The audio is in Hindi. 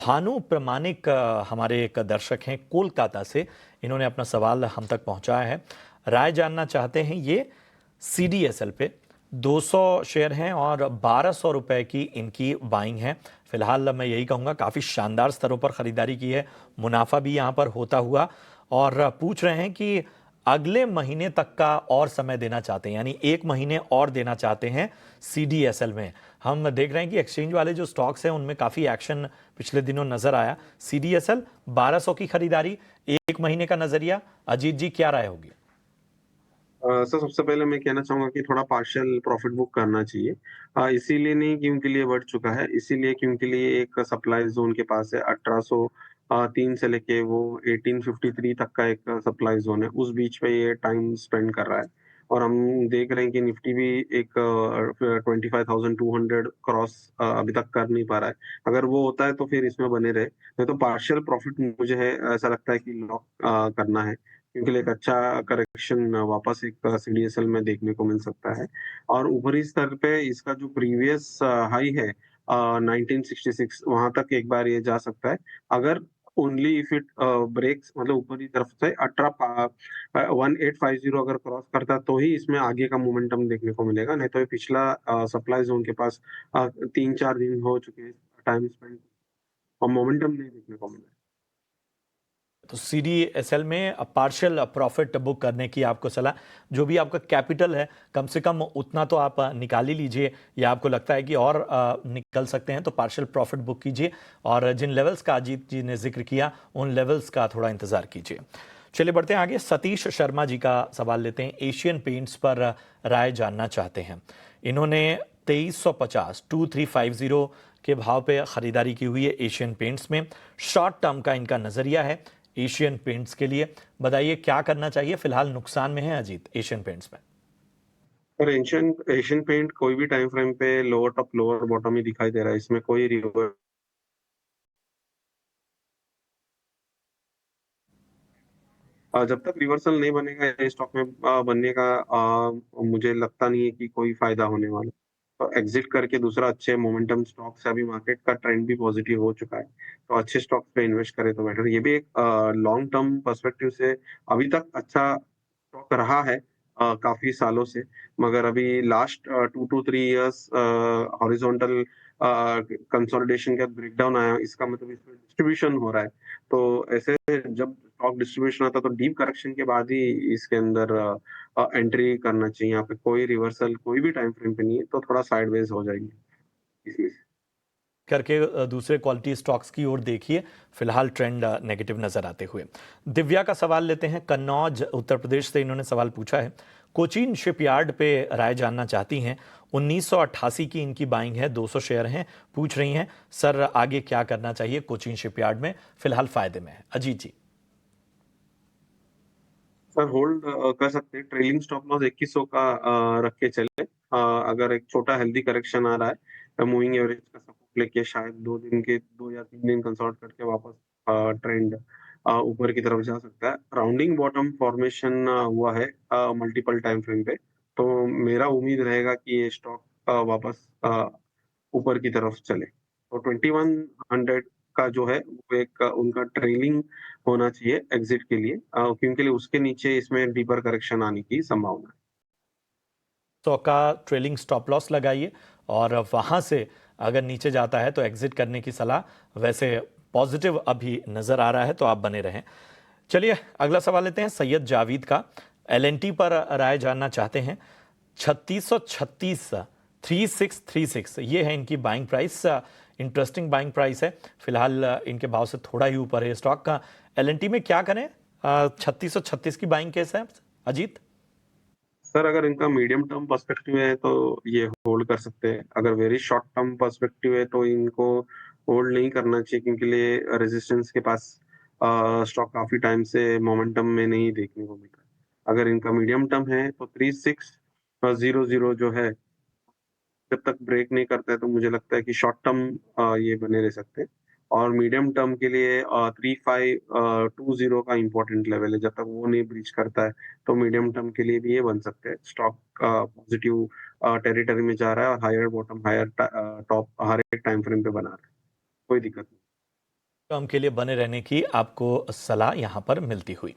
भानु प्रमाणिक हमारे एक दर्शक हैं कोलकाता से। इन्होंने अपना सवाल हम तक पहुंचाया है। राय जानना चाहते हैं ये CDSL पे 200 शेयर हैं और 1200 रुपए की इनकी बाइंग है। फिलहाल मैं यही कहूँगा काफ़ी शानदार स्तरों पर खरीदारी की है, मुनाफा भी यहाँ पर होता हुआ। और पूछ रहे हैं कि अगले महीने तक का और समय देना चाहते हैं, यानी 1 महीने और देना चाहते हैं CDSL में। हम देख रहे हैं कि एक्सचेंज वाले जो स्टॉक्स हैं उनमें काफ़ी एक्शन पिछले दिनों नजर आया। CDSL 1200 की खरीदारी, 1 महीने का नजरिया। अजीत जी, क्या राय होगी? सर, सबसे पहले मैं कहना चाहूंगा कि थोड़ा पार्शियल प्रॉफिट बुक करना चाहिए। इसीलिए नहीं कि उनके लिए बढ़ चुका है, इसीलिए कि उनके लिए एक सप्लाई जोन के पास है 1803 से लेके वो 1853 तक का एक सप्लाई जोन है। उस बीच पे ये टाइम स्पेंड कर रहा है और हम देख रहे हैं कि निफ्टी भी एक 25,200 क्रॉस अभी तक कर नहीं पा रहा है। अगर वो होता है तो फिर इसमें बने रहे, नहीं तो पार्शियल प्रॉफिट मुझे है ऐसा लगता है कि लॉक करना है, क्योंकि एक अच्छा करेक्शन वापस एक CDSL में देखने को मिल सकता है। और ऊपरी स्तर पे इसका जो प्रीवियस हाई है 1966, वहां तक एक बार ये जा सकता है, अगर ओनली इफ इट ब्रेक्स, मतलब ऊपरी तरफ से 1850 अगर क्रॉस करता है तो ही इसमें आगे का मोमेंटम देखने को मिलेगा, नहीं तो ये पिछला सप्लाई जोन के पास 3-4 दिन हो चुके हैं टाइम स्पेंड और मोमेंटम नहीं देखने को मिला है। तो CDSL में पार्शियल प्रॉफिट बुक करने की आपको सलाह। जो भी आपका कैपिटल है कम से कम उतना तो आप निकाल ही लीजिए, या आपको लगता है कि और निकल सकते हैं तो पार्शियल प्रॉफिट बुक कीजिए। और जिन लेवल्स का अजीत जी ने जिक्र किया उन लेवल्स का थोड़ा इंतजार कीजिए। चलिए बढ़ते हैं आगे। सतीश शर्मा जी का सवाल लेते हैं। एशियन पेंट्स पर राय जानना चाहते हैं। इन्होंने 2350 के भाव पे खरीदारी की हुई है एशियन पेंट्स में। शॉर्ट टर्म का इनका नजरिया है एशियन पेंट्स के लिए। बताइए क्या करना चाहिए? फिलहाल नुकसान में है अजीत एशियन पेंट्स में। पर एशियन एशियन पेंट कोई भी टाइम फ्रेम पे लोअर टॉप लोअर बॉटम ही दिखाई दे रहा है, इसमें कोई रिवर्स। जब तक रिवर्सल नहीं बनेगा इस स्टॉक में बनने का मुझे लगता नहीं है कि कोई फायदा होने वाला। तो एग्जिट करके दूसरा अच्छे मोमेंटम स्टॉक से, अभी मार्केट का ट्रेंड भी पॉजिटिव हो चुका है, तो अच्छे स्टॉक पे इन्वेस्ट करें तो बेटर। ये भी एक लॉन्ग टर्म पर्सपेक्टिव से अभी तक अच्छा स्टॉक रहा है काफी सालों से, मगर अभी last 2 to 3 years horizontal consolidation का ब्रेकडाउन आया, इसका मतलब इसमें डिस्ट्रीब्यूशन हो रहा है। तो ऐसे जब स्टॉक डिस्ट्रीब्यूशन आता है तो डीप करेक्शन के बाद ही इसके अंदर एंट्री करना चाहिए। यहाँ पे कोई रिवर्सल कोई भी टाइम फ्रेम पे नहीं है, तो थोड़ा साइडवेज हो जाएगी इसमें। करके दूसरे क्वालिटी स्टॉक्स की ओर देखिए। फिलहाल ट्रेंड नेगेटिव नजर आते हुए। दिव्या का सवाल लेते हैं। कन्नौज उत्तर प्रदेश से इन्होंने सवाल पूछा है। कोचीन शिपयार्ड पे राय जानना चाहती हैं। 1988 की इनकी बाइंग है, 200 शेयर हैं। पूछ रही हैं सर आगे क्या करना चाहिए कोचीन शिपयार्ड में, फिलहाल फायदे में है। अजीत जी। सर, होल्ड कर सकते हैं। ट्रेलिंग स्टॉप लॉस 2100 का रख के चले। अगर एक छोटा हेल्दी करेक्शन आ रहा है तो मूविंग एवरेज का सपोर्ट लेके शायद 2 या 3 दिन कंसोल्ट करके वापस ट्रेंड ऊपर की तरफ जा सकता है। राउंडिंग बॉटम फॉर्मेशन हुआ है मल्टीपल टाइम फ्रेम पे, तो मेरा उम्मीद रहेगा कि ये स्टॉक वापस ऊपर की तरफ चले। तो 2100 का जो है वो एक उनका ट्रेलिंग होना चाहिए एग्जिट के लिए, क्योंकि उसके नीचे इसमें डीपर करेक्शन आने की संभावना है। तो का ट्रेलिंग स्टॉप लॉस लगाइए और वहां से अगर नीचे जाता है तो एग्जिट करने की सलाह। वैसे पॉजिटिव अभी नजर आ रहा है तो आप बने रहें। चलिए अगला सवाल लेते हैं सैयद जावीद का। LNT पर राय जानना चाहते हैं। 3636 3636 ये है इनकी buying price. Interesting buying price है। फिलहाल इनके भाव से थोड़ा ही ऊपर है स्टॉक का। LNT में क्या करें? 3636 की बाइंग कैसे है अजीत? सर, अगर इनका मीडियम टर्म पर्सपेक्टिव है तो ये होल्ड कर सकते हैं। अगर वेरी शॉर्ट टर्म पर्सपेक्टिव है तो इनको होल्ड नहीं करना चाहिए, क्योंकि लिए रेजिस्टेंस के पास स्टॉक काफी टाइम से मोमेंटम में नहीं देखने को मिल रहा है। अगर इनका मीडियम टर्म है तो 3600 जो है, जब तक ब्रेक नहीं करता है तो मुझे लगता है कि शॉर्ट टर्म ये बने रह सकते हैं। और मीडियम टर्म के लिए 3520 का इंपॉर्टेंट लेवल है, जब तक वो नहीं ब्रीच करता है तो मीडियम टर्म के लिए भी ये बन सकते हैं। स्टॉक पॉजिटिव टेरिटरी में जा रहा है और हायर बॉटम हायर टॉप हर एक टाइम फ्रेम पे बना रहा है, कोई दिक्कत नहीं। टर्म के लिए बने रहने की आपको सलाह यहाँ पर मिलती हुई।